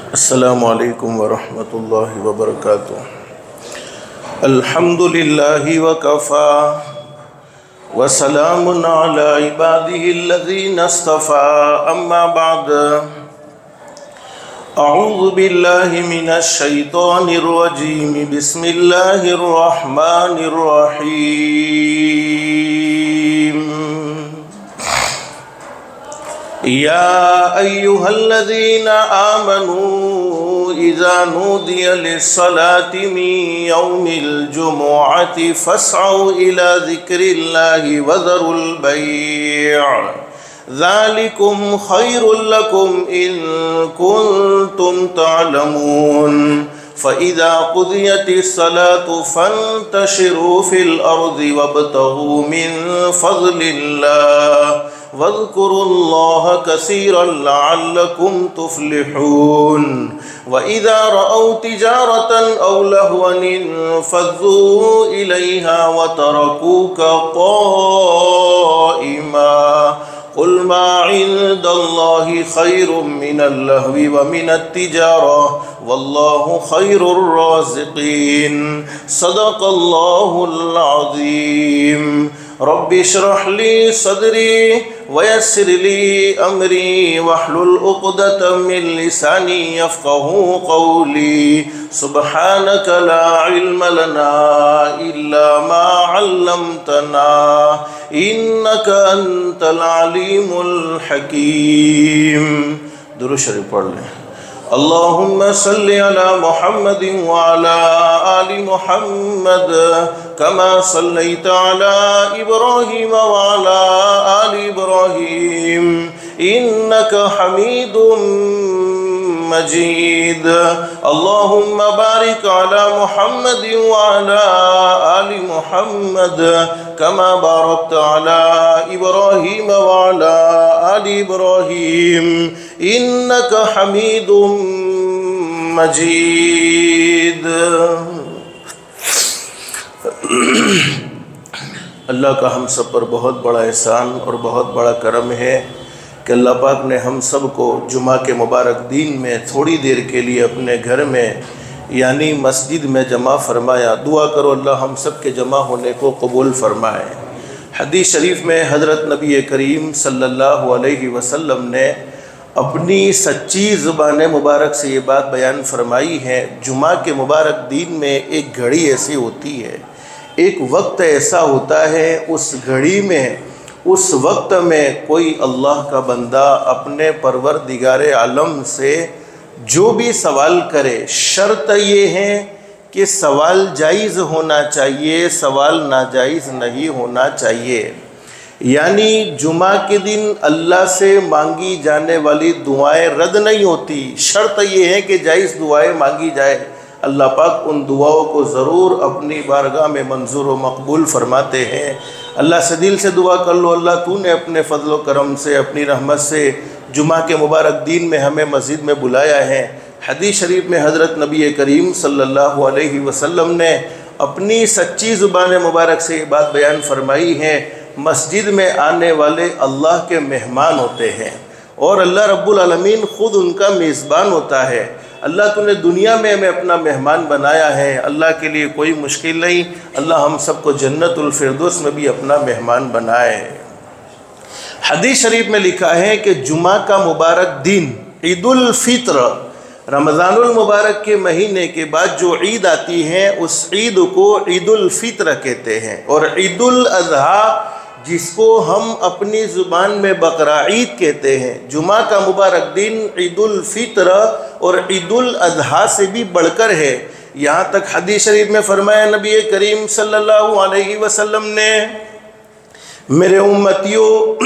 अस्सलामु अलैकुम वरहमतुल्लाहि वबरकातुहू। अल्हम्दुलिल्लाहि वकफ़ा वसलामुन अला इबादिहिल्लज़ीना इस्तफ़ा अम्मा बअद। अऊज़ु बिल्लाहि मिनश शैतानिर रजीम। बिस्मिल्लाहिर रहमानिर रहीम। या अय्युहल्लज़ीना आमनू इज़ा नूदिया लिस्सलाति मिन यौमिल जुमुअति फ़स्अऊ इला ज़िक्रिल्लाहि वज़रुल बैअ ज़ालिकुम खैरुल लकुम इन कुंतुम तअलमून। फ़इज़ा क़ुदियतिस सलातु फ़ंतशिरू फ़िल अर्ज़ि वब्तग़ू मिन फ़ज़लिल्लाह वज़्कुरुल्लाह कसीरन लअल्लकुम तुफ़्लिहून। वइज़ा रअव तिजारतन औ लहवन इंफ़ज़्ज़ू इलैहा वतरकूक क़ाइमा क़ुल मा इंदल्लाहि खैरुम मिनल लहवी व मिनत तिजारा वल्लाहु खैरुर राज़िक़ीन। सदक़ल्लाहुल अज़ीम। रब्बि इश्रह ली सदरी वयस्सिर ली अमरी वहलुल उक़दतम मिन लिसानी यफ़क़हू क़ौली। सुब्हानक ला इल्म लना इल्ला मा अल्लमतना इन्नक अंतल अलीमुल हकीम। दुरूद शरीफ पढ़ लें। अल्लाहुम्मा सल्लि अला मुहम्मदिन व अला आलि मुहम्मद कमा सल्लैता अला इब्राहीम व अला आलि इब्राहीम इन्नका हमीदुम मजीद। अल्लाहुम्मा बारिक अला मुहम्मदिन व अला आलि मुहम्मद कमा बारकता अला इब्राहीम व अला आलि इब्राहीम इन्नका हमीदुम मजीद। अल्लाह का हम सब पर बहुत बड़ा एहसान और बहुत बड़ा करम है कि अल्लाह पाक ने हम सब को जुमा के मुबारक दिन में थोड़ी देर के लिए अपने घर में यानी मस्जिद में जमा फरमाया। दुआ करो अल्लाह हम सब के जमा होने को कबूल फरमाए। हदीस शरीफ में हज़रत नबी करीम सल्लल्लाहु अलैहि वसल्लम ने अपनी सच्ची ज़ुबान मुबारक से ये बात बयान फरमाई है। जुमा के मुबारक दिन में एक घड़ी ऐसी होती है, एक वक्त ऐसा होता है, उस घड़ी में उस वक्त में कोई अल्लाह का बंदा अपने परवरदिगार आलम से जो भी सवाल करे, शर्त ये है कि सवाल जायज़ होना चाहिए, सवाल नाजायज़ नहीं होना चाहिए। यानी जुमा के दिन अल्लाह से मांगी जाने वाली दुआएं रद्द नहीं होती। शर्त ये है कि जायज़ दुआएं मांगी जाए। अल्लाह पाक उन दुआओं को ज़रूर अपनी बारगाह में मंजूर व मकबूल फरमाते हैं। अल्लाह से दिल से दुआ कर लो, अल्लाह तूने अपने फ़ज़ल व करम से, अपनी रहमत से जुमा के मुबारक दिन में हमें मस्जिद में बुलाया है। हदीस शरीफ में हज़रत नबी करीम सल्लल्लाहु अलैहि वसल्लम ने अपनी सच्ची ज़ुबान मुबारक से ये बात बयान फरमाई है। मस्जिद में आने वाले अल्लाह के मेहमान होते हैं और अल्लाह रब्बुल आलमीन ख़ुद उनका मेज़बान होता है। अल्लाह तूने दुनिया में हमें अपना मेहमान बनाया है, अल्लाह के लिए कोई मुश्किल नहीं। अल्लाह हम सबको जन्नतुल फिरदौस में भी अपना मेहमान बनाए। हदीस शरीफ में लिखा है कि जुमा का मुबारक दिन ईदुल फित्र, रमज़ानुल मुबारक के महीने के बाद जो ईद आती है उस ईद को ईदुल फित्र कहते हैं। और ईदुल अज़हा जिसको हम अपनी ज़ुबान में बकरा ईद कहते हैं। जुमा का मुबारक दिन ईदुल फित्र और ईदुल अज़हा से भी बढ़कर है। यहाँ तक हदीस शरीफ में फरमाया नबी करीम सल्लल्लाहु अलैहि वसल्लम ने, मेरे उम्मतियों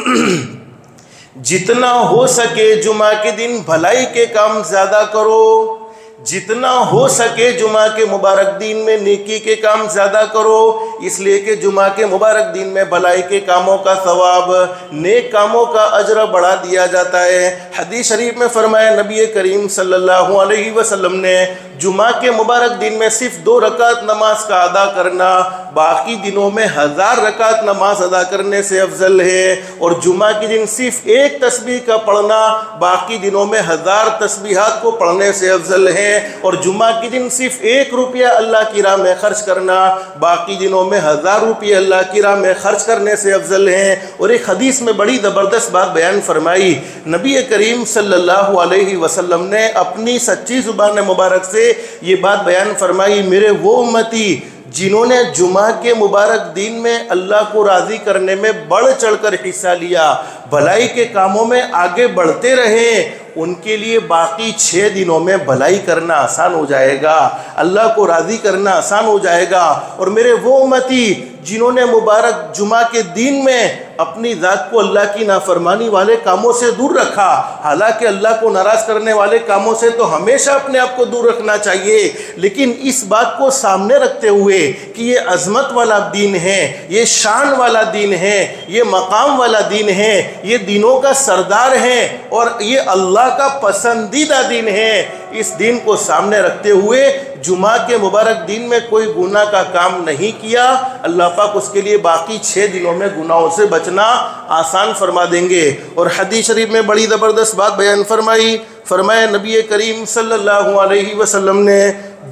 जितना हो सके जुमा के दिन भलाई के काम ज़्यादा करो, जितना हो सके जुमा के मुबारक दिन में नेकी के काम ज़्यादा करो, इसलिए कि जुमा के मुबारक दिन में भलाई के कामों का सवाब, नेक कामों का अजर बढ़ा दिया जाता है। हदीस शरीफ में फरमाया नबी करीम सल्लल्लाहु अलैहि वसल्लम ने, जुमा के मुबारक दिन में सिर्फ 2 रकात नमाज का अदा करना बाकी दिनों में 1000 रकात नमाज अदा करने से अफजल है, और जुमा के दिन सिर्फ 1 तस्बीह का पढ़ना बाकी दिनों में 1000 तस्बीहात को पढ़ने से अफजल है, और जुमा के दिन सिर्फ 1 रुपया अल्लाह की राह में खर्च करना बाकी दिनों में 1000 रुपये अल्लाह की राह में खर्च करने से अफजल है। और एक हदीस में बड़ी ज़बरदस्त बात बयान फरमाई, नबी करीम सल्लल्लाहु अलैहि वसल्लम ने अपनी सच्ची ज़ुबान मुबारक से ये बात बयान फरमाई, मेरे वो उम्मती जिन्होंने जुमा के मुबारक दिन में अल्लाह को राज़ी करने में बढ़ चढ़कर हिस्सा लिया, भलाई के कामों में आगे बढ़ते रहे, उनके लिए बाकी 6 दिनों में भलाई करना आसान हो जाएगा, अल्लाह को राज़ी करना आसान हो जाएगा। और मेरे वो उम्मती जिन्होंने मुबारक जुमा के दिन में अपनी ज़ात को अल्लाह की नाफरमानी वाले कामों से दूर रखा, हालांकि अल्लाह को नाराज़ करने वाले कामों से तो हमेशा अपने आप को दूर रखना चाहिए, लेकिन इस बात को सामने रखते हुए कि ये अज़मत वाला दिन है, ये शान वाला दिन है, ये मकाम वाला दिन है, ये दिनों का सरदार है और ये अल्लाह का पसंदीदा दिन है, इस दिन को सामने रखते हुए जुमा के मुबारक दिन में कोई गुनाह का काम नहीं किया, अल्लाह पाक उसके लिए बाकी 6 दिनों में गुनाहों से बचना आसान फरमा देंगे। और हदीस शरीफ में बड़ी ज़बरदस्त बात बयान फरमाई, फरमाया नबी करीम सल्लल्लाहु अलैहि वसल्लम ने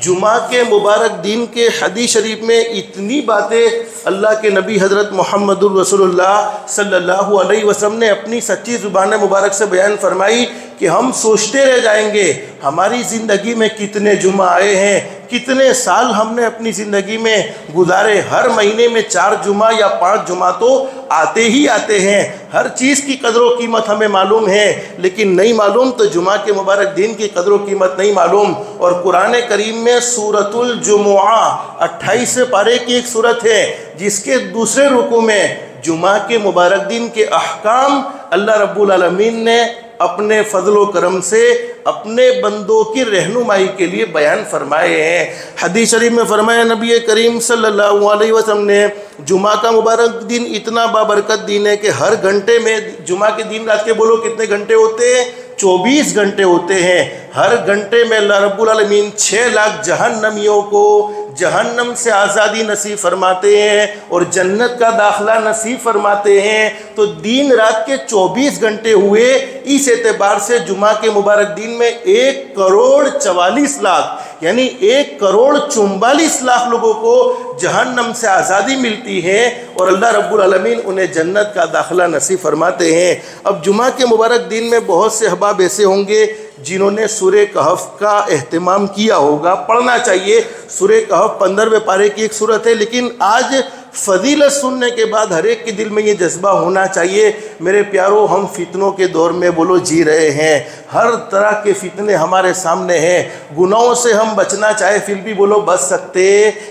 जुमा के मुबारक दिन के हदीस शरीफ में इतनी बातें अल्लाह के नबी हज़रत मुहम्मदुर रसूलुल्लाह सल्लल्लाहु अलैहि वसल्लम ने अपनी सच्ची ज़ुबान मुबारक से बयान फरमाई कि हम सोचते रह जाएंगे हमारी ज़िंदगी में कितने जुमा आए हैं, कितने साल हमने अपनी ज़िंदगी में गुजारे, हर महीने में 4 जुमा या 5 जुमा तो आते ही आते हैं, हर चीज़ की कदर व कीमत हमें मालूम है, लेकिन नहीं मालूम तो जुमा के मुबारक दिन की कदर व कीमत नहीं मालूम। और कुरान करीम में सूरतुल जुमुआ 28 पारे की एक सूरत है जिसके दूसरे रुकू में जुमा के मुबारक दिन के अहकाम अल्लाह रब्बुल आलमीन ने अपने फजलो करम से अपने बंदों की रहनुमाई के लिए बयान फरमाए हैं। हदीस शरीफ में फरमाया नबी करीम सल्लल्लाहु अलैहि वसल्लम ने जुमा का मुबारक दिन इतना बाबरकत दिन है कि हर घंटे में, जुमा के दिन रात के बोलो कितने घंटे होते हैं, 24 घंटे होते हैं, हर घंटे में अल्लाह रब्बुल आलमीन 6 लाख जहन्नमियों को जहन्नम से आज़ादी नसीब फरमाते हैं और जन्नत का दाखिला नसीब फरमाते हैं। तो दिन रात के 24 घंटे हुए, इस एतबार से जुमा के मुबारक दिन में 1 करोड़ 44 लाख यानी 1 करोड़ 44 लाख लोगों को जहन्नम से आज़ादी मिलती है और अल्लाह रब्बुल आलमीन उन्हें जन्नत का दाखिला नसीब फरमाते हैं। अब जुमा के मुबारक दिन में बहुत से अहबाब ऐसे होंगे जिन्होंने सूरे कहफ का एहतमाम किया होगा, पढ़ना चाहिए। सूरे कहफ 15वें पारे की एक सूरत है, लेकिन आज फजीलत सुनने के बाद हर एक के दिल में ये जज्बा होना चाहिए, मेरे प्यारों हम फितनों के दौर में बोलो जी रहे हैं, हर तरह के फितने हमारे सामने हैं, गुनाहों से हम बचना चाहे फिर भी बोलो बच सकते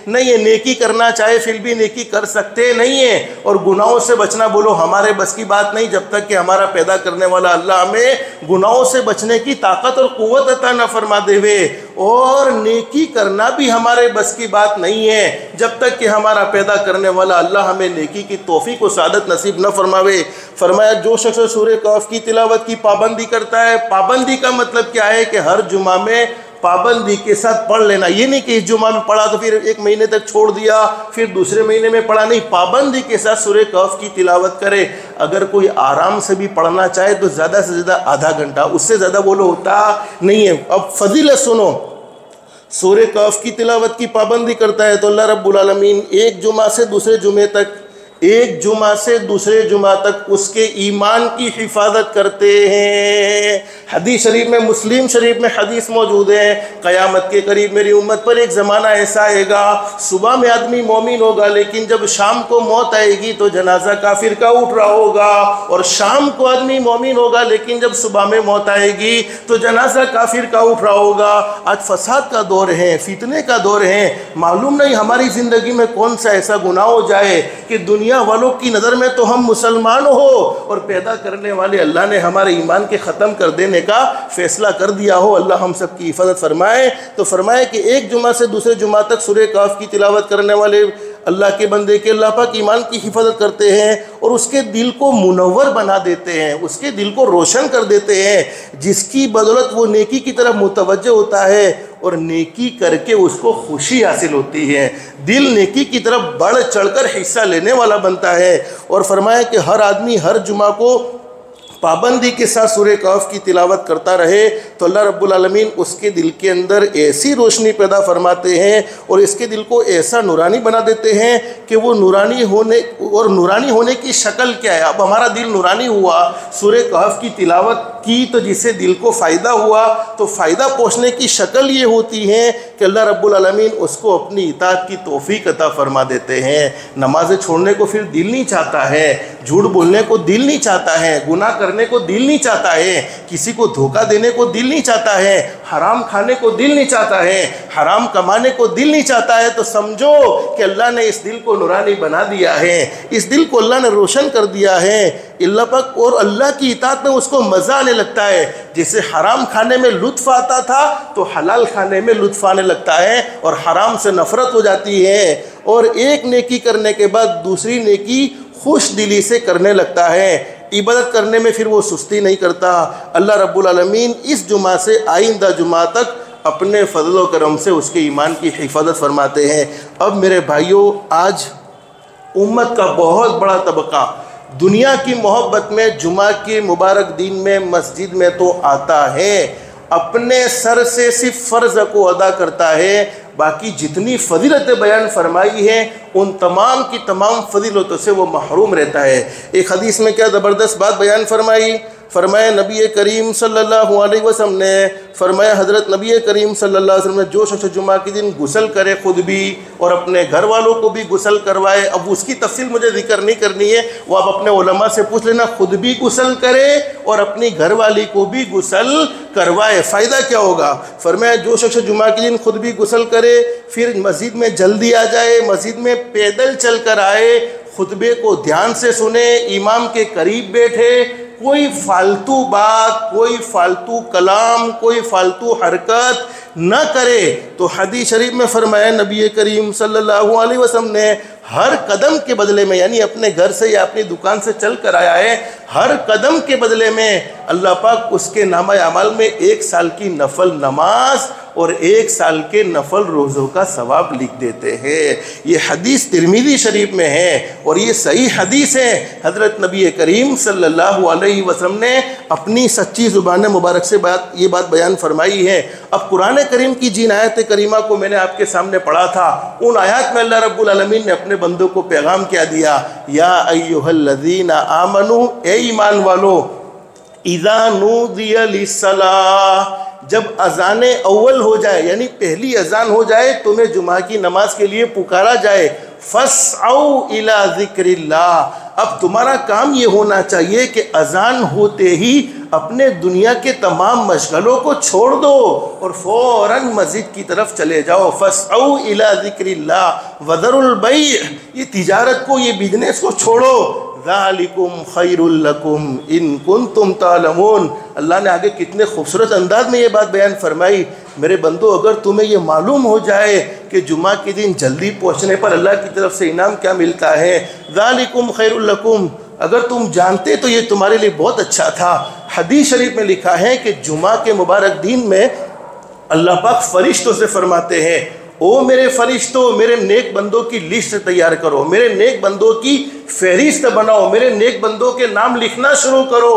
नहीं है, नेकी करना चाहे फिर भी नेकी कर सकते नहीं है, और गुनाहों से बचना बोलो हमारे बस की बात नहीं, जब तक कि हमारा पैदा करने वाला अल्लाह हमें गुनाहों से बचने की ताकत और कुव्वत अता न फरमा देवे, और नेकी करना भी हमारे बस की बात नहीं है जब तक कि हमारा पैदा करने वाला अल्लाह हमें नेकी की तौफीक व सादत नसीब न फरमावे। फरमाया जो शख्स सूरे कहफ की तिलावत की पाबंदी करता है, पाबंदी का मतलब क्या है कि हर जुमा में पाबंदी के साथ पढ़ लेना, ये नहीं कि इस जुमा में पढ़ा तो फिर 1 महीने तक छोड़ दिया फिर दूसरे महीने में पढ़ा, नहीं, पाबंदी के साथ सूरे कहफ की तिलावत करे। अगर कोई आराम से भी पढ़ना चाहे तो ज़्यादा से ज़्यादा आधा घंटा, उससे ज़्यादा बोलो होता नहीं है। अब फजीलत सुनो, सूरे कहफ की तिलावत की पाबंदी करता है तो अल्लाह रब्बुल आलमीन एक जुमा से दूसरे जुमे तक, एक जुमा से दूसरे जुमा तक उसके ईमान की हिफाजत करते हैं। हदीस शरीफ में, मुस्लिम शरीफ में हदीस मौजूद है, क़यामत के करीब मेरी उम्मत पर एक ज़माना ऐसा आएगा, सुबह में आदमी मोमिन होगा लेकिन जब शाम को मौत आएगी तो जनाजा काफिर का उठ रहा होगा, और शाम को आदमी मोमिन होगा लेकिन जब सुबह में मौत आएगी तो जनाजा काफिर का उठ रहा होगा। आज फसाद का दौर है, फितने का दौर है, मालूम नहीं हमारी ज़िंदगी में कौन सा ऐसा गुनाह हो जाए कि दुनिया वालों की नज़र में तो हम मुसलमान हो और पैदा करने वाले अल्लाह ने हमारे ईमान के ख़त्म कर देने का फ़ैसला कर दिया हो। अल्लाह हम सब की हिफाजत फरमाए। तो फरमाए कि एक जुमा से दूसरे जुमा तक सूरे कहफ की तिलावत करने वाले अल्लाह के बंदे के अल्लाह पाक ईमान की हिफाजत करते हैं और उसके दिल को मुनव्वर बना देते हैं, उसके दिल को रोशन कर देते हैं, जिसकी बदौलत वो नेकी की तरफ मुतवज्जह होता है और नेकी करके उसको खुशी हासिल होती है। दिल नेकी की तरफ बढ़ चढ़कर हिस्सा लेने वाला बनता है। और फरमाया कि हर आदमी हर जुमा को पाबंदी के साथ सूरह कहफ की तिलावत करता रहे तो अल्लाह रब्बुल आलमीन उसके दिल के अंदर ऐसी रोशनी पैदा फरमाते हैं और इसके दिल को ऐसा नूरानी बना देते हैं कि वो नूरानी होने की शक्ल क्या है। अब हमारा दिल नूरानी हुआ, सूरह कहफ की तिलावत की तो जिससे दिल को फ़ायदा हुआ, तो फ़ायदा पहुँचने की शक्ल ये होती है कि अल्लाह रब्बुल आलमीन उसको अपनी इताअत की तौफीक अता फरमा देते हैं। नमाज़ें छोड़ने को फिर दिल नहीं चाहता है, झूठ बोलने को दिल नहीं चाहता है, गुनाह करने को दिल नहीं चाहता है, किसी को धोखा देने को दिल नहीं चाहता है, हराम खाने को दिल नहीं चाहता है, हराम कमाने को दिल नहीं चाहता है। तो समझो कि अल्लाह ने इस दिल को नूरानी बना दिया है, इस दिल को अल्लाह ने रोशन कर दिया है। अल्लाह पाक और अल्लाह की इताअत में उसको मज़ा आने लगता है। जैसे हराम खाने में लुत्फ़ आता था तो हलाल खाने में लुत्फ़ आने लगता है और हराम से नफ़रत हो जाती है। और एक नेकी करने के बाद दूसरी नेकी खुश दिली से करने लगता है। इबादत करने में फिर वो सुस्ती नहीं करता। अल्लाह रब्बुल आलमीन इस जुमा से आइंदा जुमा तक अपने फजल व करम से उसके ईमान की हिफाजत फरमाते हैं। अब मेरे भाइयों, आज उम्मत का बहुत बड़ा तबका दुनिया की मोहब्बत में जुमा के मुबारक दिन में मस्जिद में तो आता है, अपने सर से सिर्फ फ़र्ज़ को अदा करता है, बाकी जितनी फ़जीलतें बयान फरमाई है उन तमाम की तमाम फ़जीलतों से वो महरूम रहता है। एक हदीस में क्या ज़बरदस्त बात बयान फरमाया नबी करीम सल्लल्लाहु अलैहि वसल्लम ने फरमाया, हज़रत नबी करीम सल्लल्लाहु अलैहि वसल्लम ने जो शख्स जुमा के दिन गुस्ल करे ख़ुद भी और अपने घर वालों को भी गुस्ल करवाए। अब उसकी तफसील मुझे जिक्र नहीं करनी है, वो आप अपने उलमा से पूछ लेना, खुद भी गुस्ल करे और अपनी घरवाली को भी गुस्ल करवाए, फ़ायदा क्या होगा। फरमाया जो शख्स जुमा के दिन खुद भी गुस्ल करे, फिर मस्जिद में जल्दी आ जाए, मस्जिद में पैदल चल कर आए, खुतबे को ध्यान से सुने, इमाम के करीब बैठे, कोई फालतू बात, कोई फालतू कलाम, कोई फालतू हरकत न करे, तो हदीस शरीफ में फरमाया नबी करीम सल्लल्लाहु अलैहि वसल्लम ने हर कदम के बदले में, यानी अपने घर से या अपनी दुकान से चल कर आया है, हर कदम के बदले में अल्लाह पाक उसके नामा अमाल में 1 साल की नफल नमाज और 1 साल के नफल रोज़ों का सवाब लिख देते हैं। ये हदीस तिरमिज़ी शरीफ में है और ये सही हदीस है। हज़रत नबी करीम सल्लल्लाहु अलैहि वसल्लम ने अपनी सच्ची ज़ुबान मुबारक से ये बात बयान फरमाई है। अब कुरान करीम की जिन आयत करीमा को मैंने आपके सामने पढ़ा था, उन आयत में अल्लाह रब्बुल आलमीन ने अपने बंदों को पैगाम क्या दिया, या अय्युहल्लज़ीना आमनू, ए ईमान वालो, इज़ा नूदिया लिस्सलाह, जब अज़ान अव्वल हो जाए, यानी पहली अज़ान हो जाए, तुम्हें जुमा की नमाज के लिए पुकारा जाए, फस्औ इला ज़िक्रिल्लाह, अब तुम्हारा काम ये होना चाहिए कि अज़ान होते ही अपने दुनिया के तमाम मशगलों को छोड़ दो और फ़ौरन मस्जिद की तरफ चले जाओ। फस्औ इला ज़िक्रिल्लाह वज़रुल बै', ये तिजारत को, ये बिजनेस को छोड़ो। ज़ालिकुम खैरुल लकुम इन कुंतुम तालमून। अल्लाह ने आगे कितने खूबसूरत अंदाज में ये बात बयान फरमाई, मेरे बंदो अगर तुम्हें ये मालूम हो जाए कि जुमा के दिन जल्दी पहुँचने पर अल्लाह की तरफ से इनाम क्या मिलता है, ज़ालिकुम खैरुल लकुम, अगर तुम जानते तो ये तुम्हारे लिए बहुत अच्छा था। हदीस शरीफ में लिखा है कि जुमा के मुबारक दिन में अल्लाह पाक फरिश्तों से फरमाते हैं, ओ मेरे फरिश्तों, मेरे नेक बंदों की लिस्ट तैयार करो, मेरे नेक बंदों की फहरिस्त बनाओ, मेरे नेक बंदों के नाम लिखना शुरू करो।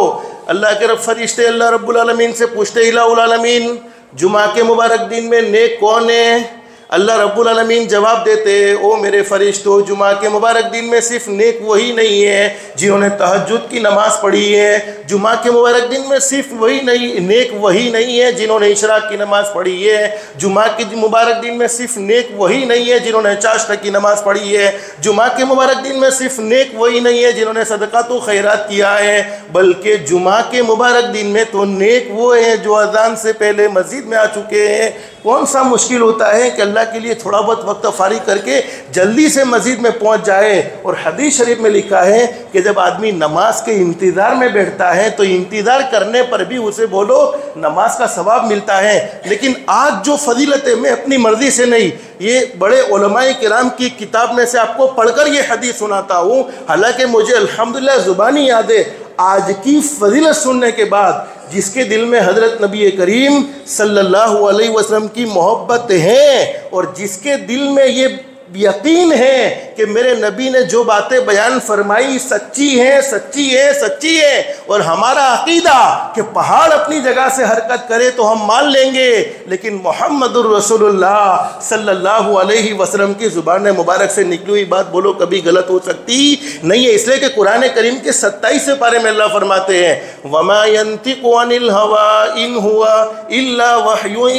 अल्लाह के रब फरिश्ते अल्लाह रब्बुल आलमीन से पूछते, इलाहुल आलमीन जुमा के मुबारक दिन में नेक कौन है? अल्लाह रब्बुल आलमीन जवाब देते, ओ मेरे फरिश्तों, जुमा के मुबारक दिन में सिर्फ नेक वही नहीं है जिन्होंने तहज्जुद की नमाज़ पढ़ी है, जुमा के मुबारक दिन में सिर्फ नेक वही नहीं है जिन्होंने इशराक की नमाज़ पढ़ी है, जुमा के मुबारक दिन में सिर्फ नेक वही नहीं है जिन्होंने चाश्ता की नमाज़ पढ़ी है, जुमा के मुबारक दिन में सिर्फ नेक वही नहीं है जिन्होंने सदका तो खैरात किया है, बल्कि जुमा के मुबारक दिन में तो नेक वो हैं जो अज़ान से पहले मस्जिद में आ चुके हैं। कौन सा मुश्किल होता है कि अल्लाह के लिए थोड़ा बहुत वक्त फारिग करके जल्दी से मस्जिद में पहुंच जाए। और हदीस शरीफ में लिखा है कि जब आदमी नमाज के इंतज़ार में बैठता है तो इंतज़ार करने पर भी उसे बोलो नमाज का सवाब मिलता है। लेकिन आज जो फजीलत है, मैं अपनी मर्ज़ी से नहीं, ये बड़े उलमाए किराम की किताब में से आपको पढ़कर ये हदीस सुनाता हूँ, हालांकि मुझे अल्हम्दुलिल्लाह ज़ुबानी याद है। आज की फजीलत सुनने के बाद जिसके दिल में हज़रत नबी करीम सल्लल्लाहु अलैहि वसल्लम की मोहब्बत है और जिसके दिल में ये यकीन है कि मेरे नबी ने जो बातें बयान फरमाई सच्ची है, सच्ची है, सच्ची है, और हमारा अकीदा कि पहाड़ अपनी जगह से हरकत करे तो हम मान लेंगे, लेकिन मोहम्मदुर रसूलुल्लाह सल्लल्लाहु अलैहि वसल्लम की ज़ुबान मुबारक से निकली हुई बात बोलो कभी गलत हो सकती नहीं है। इसलिए कि कुरान करीम के 27वें पारे में अल्लाह फरमाते हैं वमा यंतिकु अनिल हवा इन हुआ इल्ला वह्युन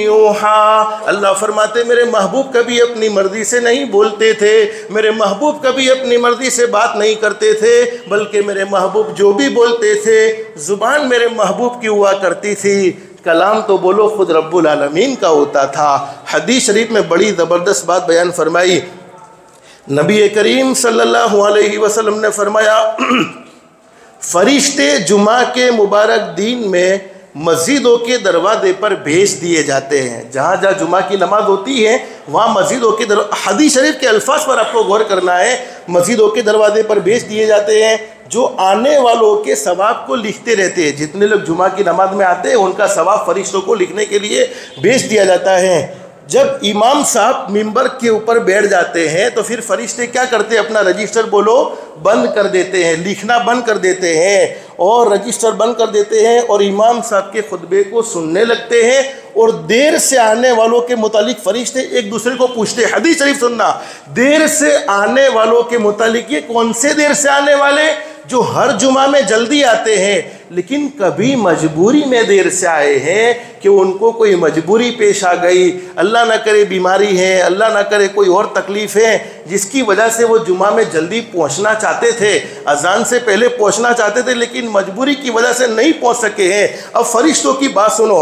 यूहा। अल्लाह फरमाते मेरे महबूब कभी अपनी मर्जी से नहीं बोलते थे, मेरे महबूब कभी अपनी मर्जी से बात नहीं करते थे, बल्कि मेरे महबूब जो भी बोलते थे ज़ुबान मेरे महबूब की हुआ करती थी, कलाम तो बोलो खुद रब्बुल आलमीन का होता था। हदीस शरीफ में बड़ी ज़बरदस्त बात बयान फरमाई, नबी करीम सल्लल्लाहु अलैहि वसल्लम ने फरमाया फरिश्ते जुमा के मुबारक दिन में मस्जिदों के दरवाजे पर भेज दिए जाते हैं। जहाँ जहाँ जुमा की नमाज होती है वहाँ मस्जिदों के हदीस शरीफ के अल्फाज पर आपको गौर करना है, मस्जिदों के दरवाजे पर भेज दिए जाते हैं जो आने वालों के सवाब को लिखते रहते हैं। जितने लोग जुमा की नमाज में आते हैं उनका सवाब फरिश्तों को लिखने के लिए भेज दिया जाता है। जब इमाम साहब मिंबर के ऊपर बैठ जाते हैं तो फिर फरिश्ते क्या करते हैं, अपना रजिस्टर बोलो बंद कर देते हैं, लिखना बंद कर देते हैं और रजिस्टर बंद कर देते हैं और इमाम साहब के खुतबे को सुनने लगते हैं। और देर से आने वालों के मुतालिक फरिश्ते एक दूसरे को पूछते हैं, हदीस शरीफ सुनना, देर से आने वालों के मुतालिक ये कौन से देर से आने वाले, जो हर जुमा में जल्दी आते हैं लेकिन कभी मजबूरी में देर से आए हैं कि उनको कोई मजबूरी पेश आ गई, अल्लाह ना करे बीमारी है, अल्लाह ना करे कोई और तकलीफ़ है जिसकी वजह से वो जुमा में जल्दी पहुंचना चाहते थे, अजान से पहले पहुंचना चाहते थे लेकिन मजबूरी की वजह से नहीं पहुंच सके हैं। अब फरिश्तों की बात सुनो,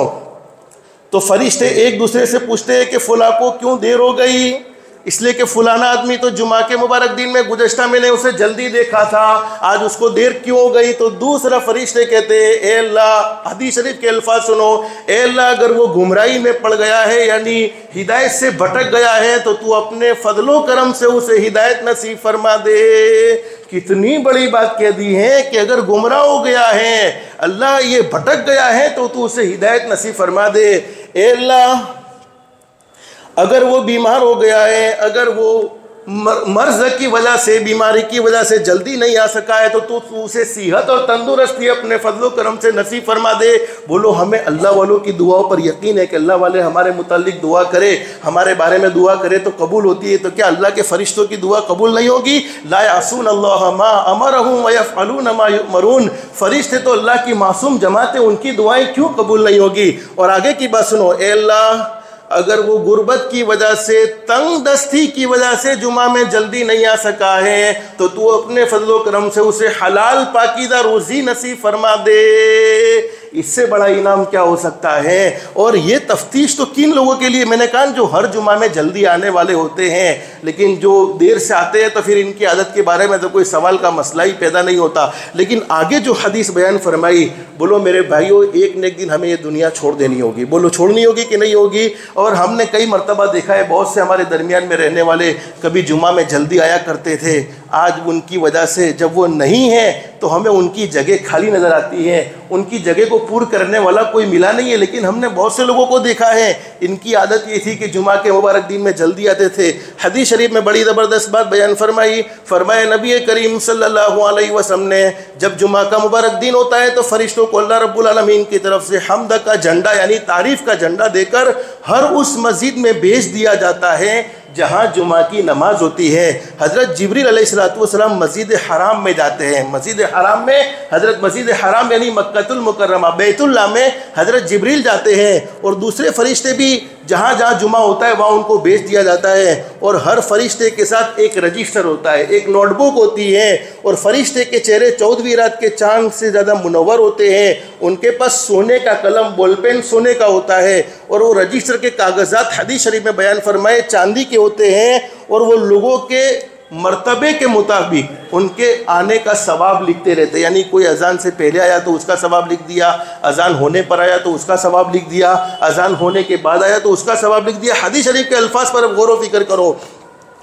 तो फरिश्ते एक दूसरे से पूछते हैं कि फुला को क्यों देर हो गई, इसलिए कि फलाना आदमी तो जुमा के मुबारक दिन में गुज़श्ता मैंने उसे जल्दी देखा था, आज उसको देर क्यों हो गई। तो दूसरा फरिश्ते कहते हैं ए अल्लाह, हदीस शरीफ के अल्फाज सुनो, ए अल्लाह अगर वो गुमराही में पड़ गया है यानी हिदायत से भटक गया है तो तू अपने फजलो करम से उसे हिदायत नसीब फरमा दे। कितनी बड़ी बात कह दी है कि अगर गुमराह हो गया है, अल्लाह ये भटक गया है तो तू उसे हिदायत नसीब फरमा दे। ए अल्लाह अगर वो बीमार हो गया है, अगर वो मर्ज की वजह से, बीमारी की वजह से जल्दी नहीं आ सका है तो तू उसे सेहत और तंदुरुस्ती अपने फजलो करम से नसीब फरमा दे। बोलो हमें अल्लाह वालों की दुआओं पर यकीन है कि अल्लाह वाले हमारे मुतालिक दुआ करे, हमारे बारे में दुआ करे तो कबूल होती है, तो क्या अल्लाह के फरिश्तों की दुआ कबूल नहीं होगी। ला यासून अल्लाह मा अमरहुम व यफ़अलून मा युमरून, फरिश्ते तो अल्लाह की मासूम जमात है, उनकी दुआएं क्यों कबूल नहीं होगी। और आगे की बात सुनो, ए अल्लाह अगर वो गुर्बत की वजह से, तंग दस्ती की वजह से जुमा में जल्दी नहीं आ सका है तो तू अपने फजलो करम से उसे हलाल पाकीदा रोज़ी नसीब फरमा दे। इससे बड़ा इनाम क्या हो सकता है। और ये तफ्तीश तो किन लोगों के लिए, मैंने कहा जो हर जुमा में जल्दी आने वाले होते हैं, लेकिन जो देर से आते हैं तो फिर इनकी आदत के बारे में तो कोई सवाल का मसला ही पैदा नहीं होता। लेकिन आगे जो हदीस बयान फरमाई, बोलो मेरे भाइयों एक न एक दिन हमें ये दुनिया छोड़ देनी होगी। बोलो छोड़नी होगी कि नहीं होगी। और हमने कई मरतबा देखा है बहुत से हमारे दरमियान में रहने वाले कभी जुमा में जल्दी आया करते थे, आज उनकी वजह से जब वो नहीं है तो हमें उनकी जगह खाली नज़र आती है, उनकी जगह को पूर्ण करने वाला कोई मिला नहीं है। लेकिन हमने बहुत से लोगों को देखा है इनकी आदत ये थी कि जुमा के मुबारक दिन में जल्दी आते थे। हदीस शरीफ में बड़ी ज़बरदस्त बात बयान फरमाई, फरमाए नबी करीम सल्लल्लाहु अलैहि वसल्लम ने जब जुमा का मुबारक दिन होता है तो फरिश्तों को अल्लाह रब्बुल आलमीन की तरफ से हम्द का झंडा यानी तारीफ़ का झंडा देकर हर उस मस्जिद में भेज दिया जाता है जहाँ जुमा की नमाज होती है। हज़रत जिब्रील अलैहिस्सलाम मस्जिद हराम में जाते हैं, मस्जिद हराम में हज़रत मस्जिद हराम यानी मक्कतुल मुकर्रमा बैतुल्लाह में हज़रत जिब्रील जाते हैं और दूसरे फरिश्ते भी जहाँ जहाँ जुमा होता है वहाँ उनको भेज दिया जाता है। और हर फरिश्ते के साथ एक रजिस्टर होता है, एक नोटबुक होती है और फरिश्ते के चेहरे 14वीं रात के चांद से ज़्यादा मुनव्वर होते हैं। उनके पास सोने का कलम, बॉल पेन सोने का होता है और वो रजिस्टर के कागजात हदीस शरीफ में बयान फरमाए चांदी के होते हैं और वो लोगों के मर्तबे के मुताबिक उनके आने का सवाब लिखते रहते। यानी कोई अजान से पहले आया तो उसका सवाब लिख दिया, अजान होने पर आया तो उसका सवाब लिख दिया, अजान होने के बाद आया तो उसका सवाब लिख दिया। हदीस शरीफ के अल्फाज पर गौर व फिक्र करो,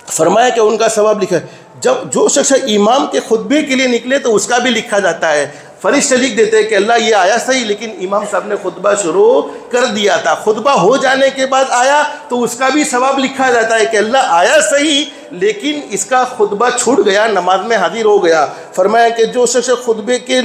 फरमाया कि उनका सवाब लिखा है। जब जो शख्स इमाम के खुतबे के लिए निकले तो उसका भी लिखा जाता है। फरिश्ते लिख देते हैं कि अल्लाह ये आया सही, लेकिन इमाम साहब ने खुतबा शुरू कर दिया था, खुतबा हो जाने के बाद आया तो उसका भी सवाब लिखा जाता है कि अल्लाह आया सही लेकिन इसका खुतबा छूट गया, नमाज में हाजिर हो गया। फरमाया कि जो शख्स खुतबे के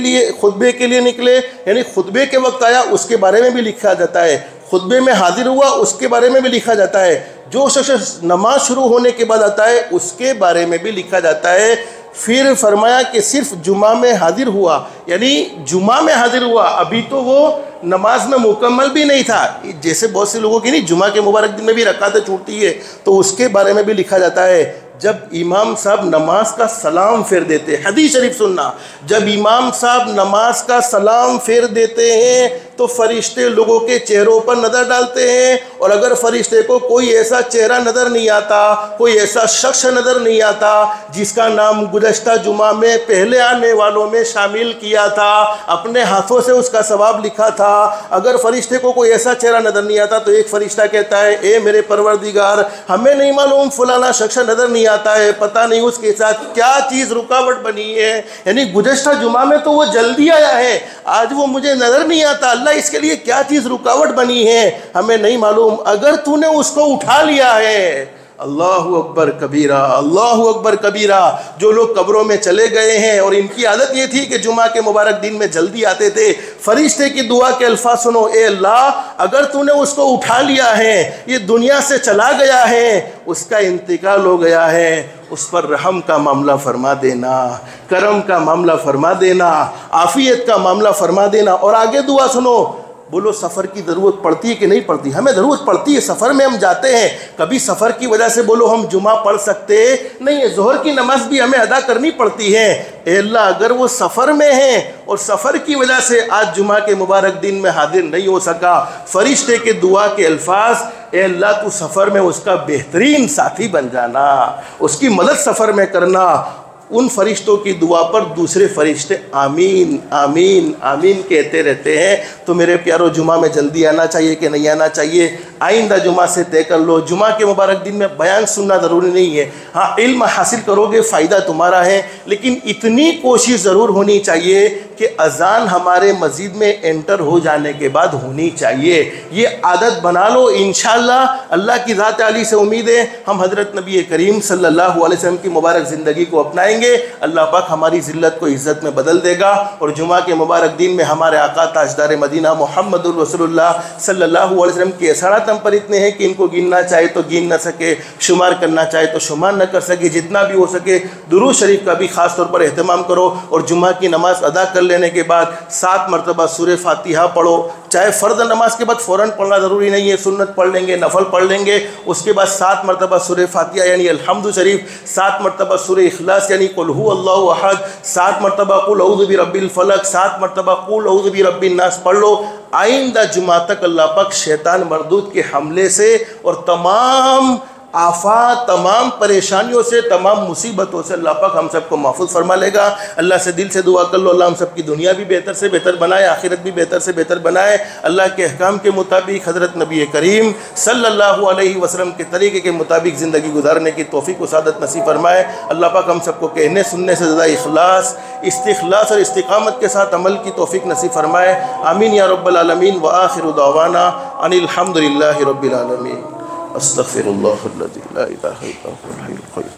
लिए निकले यानी खुतबे के वक्त आया उसके बारे में भी लिखा जाता है, खुतबे में हाजिर हुआ उसके बारे में भी लिखा जाता है, जो शख्स नमाज शुरू होने के बाद आता है उसके बारे में भी लिखा जाता है। फिर फरमाया कि सिर्फ जुमा में हाजिर हुआ यानी जुमा में हाजिर हुआ, अभी तो वो नमाज में मुकम्मल भी नहीं था, जैसे बहुत से लोगों की नहीं जुमा के मुबारक दिन में भी रकातें छूटती है, तो उसके बारे में भी लिखा जाता है। जब इमाम साहब नमाज का सलाम फेर देते, हदीस शरीफ सुनना, जब इमाम साहब नमाज का सलाम फेर देते हैं तो फरिश्ते लोगों के चेहरों पर नज़र डालते हैं, और अगर फरिश्ते को कोई ऐसा चेहरा नज़र नहीं आता, कोई ऐसा शख्स नज़र नहीं आता जिसका नाम गुज़श्ता जुमा में पहले आने वालों में शामिल किया था, अपने हाथों से उसका सवाब लिखा था, अगर फरिश्ते को कोई ऐसा चेहरा नज़र नहीं आता तो एक फरिश्ता कहता है ए मेरे परवरदिगार, हमें नहीं मालूम फलाना शख्स नज़र नहीं आता है, पता नहीं उसके साथ क्या चीज़ रुकावट बनी है, यानी गुज़श्ता जुमा में तो वो जल्दी आया है, आज वो मुझे नज़र नहीं आता, अल्लाह इसके लिए क्या चीज़ रुकावट बनी है हमें नहीं मालूम, अगर तूने उसको उठा लिया है। अल्लाहु अकबर कबीरा, अल्लाहु अकबर कबीरा। जो लोग कब्रों में चले गए हैं और इनकी आदत ये थी कि जुमा के मुबारक दिन में जल्दी आते थे, फरिश्ते की दुआ के अल्फाज सुनो, ए अल्लाह अगर तूने उसको उठा लिया है, ये दुनिया से चला गया है, उसका इंतकाल हो गया है, उस पर रहम का मामला फरमा देना, करम का मामला फरमा देना, आफियत का मामला फरमा देना। और आगे दुआ सुनो, बोलो सफ़र की ज़रूरत पड़ती है कि नहीं पड़ती? हमें ज़रूरत पड़ती है, सफ़र में हम जाते हैं, कभी सफ़र की वजह से बोलो हम जुमा पढ़ सकते नहीं है, ज़ोहर की नमाज भी हमें अदा करनी पड़ती है। ए अल्लाह अगर वो सफ़र में है और सफ़र की वजह से आज जुमा के मुबारक दिन में हाजिर नहीं हो सका, फरिश्ते के दुआ के अल्फाज, ए अल्लाह तू सफ़र में उसका बेहतरीन साथी बन जाना, उसकी मदद सफ़र में करना। उन फरिश्तों की दुआ पर दूसरे फरिश्ते आमीन आमीन आमीन कहते रहते हैं। तो मेरे प्यारो जुमा में जल्दी आना चाहिए कि नहीं आना चाहिए? आइंदा जुमा से तय कर लो। जुमा के मुबारक दिन में बयान सुनना ज़रूरी नहीं है, हाँ इल्म हासिल करोगे फ़ायदा तुम्हारा है, लेकिन इतनी कोशिश ज़रूर होनी चाहिए कि अज़ान हमारे मस्जिद में एंटर हो जाने के बाद होनी चाहिए। ये आदत बना लो, इंशाअल्लाह अल्लाह की ज़ात आली से उम्मीद है हम हज़रत नबी करीम सल्लल्लाहु अलैहि वसल्लम की मुबारक ज़िंदगी को अपनाएंगे, अल्लाह पाक हमारी ज़िल्लत को इज़्ज़त में बदल देगा और जुमा के मुबारक दिन में हमारे आका ताजदार मदीना मुहम्मदुर रसूलुल्लाह सल्लल्लाहु अलैहि वसल्लम के एहसानात हम पर इतने हैं कि इनको गिनना चाहे तो गिन न सके, शुमार करना चाहे तो शुमार न कर सके। जितना भी हो सके दुरूद शरीफ का भी ख़ास तौर पर एहतमाम करो और जुमा की नमाज अदा कर लेने के बाद 7 मरतबा सूरह फातिहा पढ़ो। चाहे फ़र्द नमाज के बाद फ़ौरन पढ़ना ज़रूरी नहीं है, सुन्नत पढ़ लेंगे, नफल पढ़ लेंगे, उसके बाद 7 मरतबा सूरह फातिहा यानी अल्हम्दु शरीफ, 7 मरतबा सूरह इखलास यानी कुल हु अल्लाहु अहद, 7 मरतबा कुल औज़ु बिरब्बिल फलक, 7 मरतबा कुल औज़ु बिरब्बिन नास पढ़ लो। आइंदा जुमा तक अल्लाह पाक शैतान मरदूद के हमले से और तमाम आफात, तमाम परेशानियों से, तमाम मुसीबतों से अल्लाह पाक हम सबको महफूज फरमा लेगा। अल्लाह से दिल से दुआ कर लो, अल्लाह हम सबकी दुनिया भी बेहतर से बेहतर बनाए, आखिरत भी बेहतर से बेहतर बनाए। अल्लाह के अहकाम के मुताबिक हज़रत नबी करीम सल्लल्लाहु अलैहि वसल्लम के तरीक़े के मुताबिक ज़िंदगी गुजारने की तौफ़ीक़ व सादत नसीब फरमाए। अल्लाह पाक हम सबको कहने सुनने से ज़्यादा इखलास, इस्तिखलास और इस्तिकामत के साथ अमल की तौफ़ीक़ नसीब फरमाए। आमीन या रब्बल आलमीन। व आखिरु दावाना अनिल हम्दुलिल्लाहि रब्बिल आलमीन। अस्तग़फिरुल्लाह अल्लज़ी ला इलाहा इल्ला हुवल हय्युल क़य्यूम।